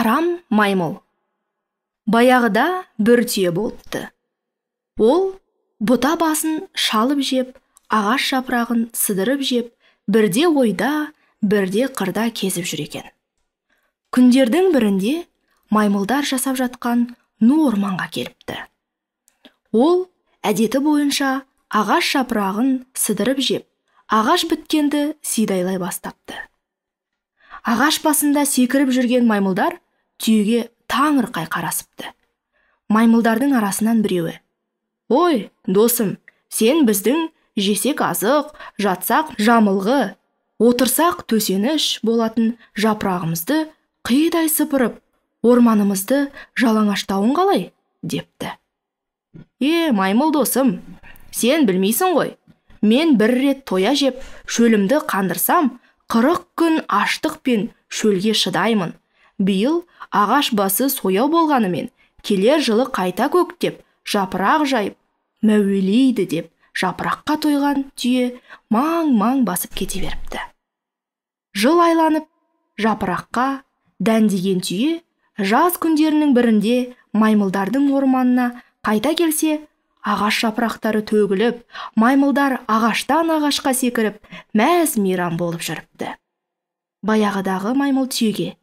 Арам маймыл. Баяғыда бір түйе болыпты. Ол бұта басын шалып жеп, ағаш жапырағын сыдырып жеп, бірде ойда, бірде қырда кезіп жүр екен. Күндердің бірінде маймылдар жасап жатқан ну орманға келіпті. Ол әдеті бойынша ағаш жапырағын сыдырып жеп, ағаш біткенді сидайлай бастапты. Ағаш басында секіріп жүрген маймылдар түйеге таңырқай қарасыпты. Маймылдардың арасынан біреуі: «Ой, досым, сен біздің жесек азық, жатсақ жамылғы, отырсақ төсеніш болатын жапырағымызды қидай сыпырып, орманымызды жалаңаштауың қалай?» депті. Маймыл досым, сен білмейсің ғой, мен бір рет тоя жеп, шөлімді қандырсам, 40 күн аштық пен шөлге шыдаймын. Биыл ағаш басы сояу болғанымен, келер жылы қайта көктеп, жапырақ жайып, мәуелейді деп, жапыраққа тойған түйе маң-маң басып кете беріпті. Жыл айланып, жапыраққа дәндеген түйе жаз күндерінің бірінде маймылдардың орманына қайта келсе, ағаш жапырақтары төгіліп, маймылдар ағаштан ағашқа секіріп, мәз-мейрам болып жүріпті. Баяғыдағы маймыл түйеге: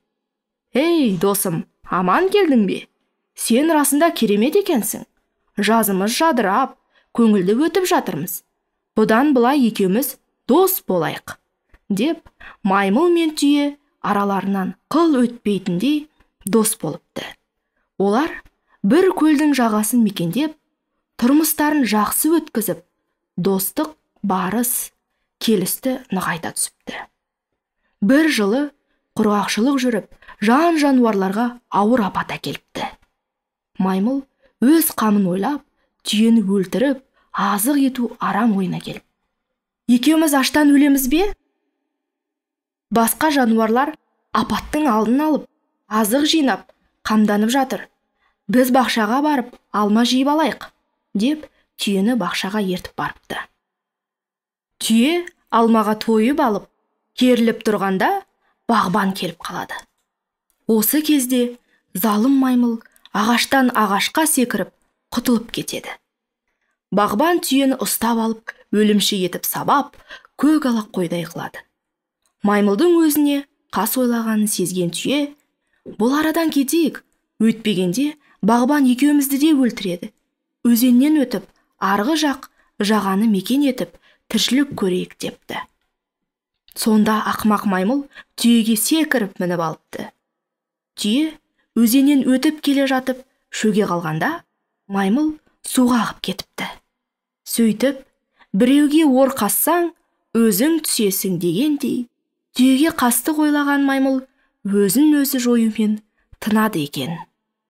«Ей, досым, аман келдің бе? Сен расында керемет екенсің. Жазымыз жадырап, көңілді өтіп жатырмыз. Бұдан былай екеуміз дос болайық», деп маймыл мен түйе араларынан қыл өтпейтіндей дос болыпты. Олар бір көлдің жағасын мекендеп, тұрмыстарын жақсы өткізіп, достық, барыс, келісті нығайта түсіпті. Бір жылы құрғақшылық жүріп, жан-жануарларға ауыр апат әкеліпті. Маймыл өз қамын ойлап, түйені өлтіріп, азық ету арам ойына келіп: «Екеуміз аштан өлеміз бе? Басқа жануарлар апаттың алдын алып, азық жинап, қамданып жатыр. Біз бақшаға барып, алма жейіп алайық», деп түйені бақшаға ертіп барыпты. Түйе алмаға тойып алып, керіліп тұрғанда бағбан келіп қалады. Осы кезде залым маймыл ағаштан ағашқа секіріп, құтылып кетеді. Бағбан түйені ұстап алып, өлімші етіп сабап, көк алақ қойдай қылады. Маймылдың өзіне қас ойлағанын сезген түйе: «Бұл арадан кетейік, өйтпегенде бағбан екеумізді де өлтіреді. Өзеннен өтіп, арғы жақ жағаны мекен етіп, тіршілік көрейік», депті. Сонда ақымақ маймыл түйеге секіріп мініп алыпты. Түйе өзеннен өтіп келе жатып, шөге қалғанда, маймыл суға ағып кетіпті. Сөйтіп, біреуге ор қассаң, өзің түсесің дегендей, түйеге қастық ойлаған маймыл өзін өзі жоюмен тынады екен.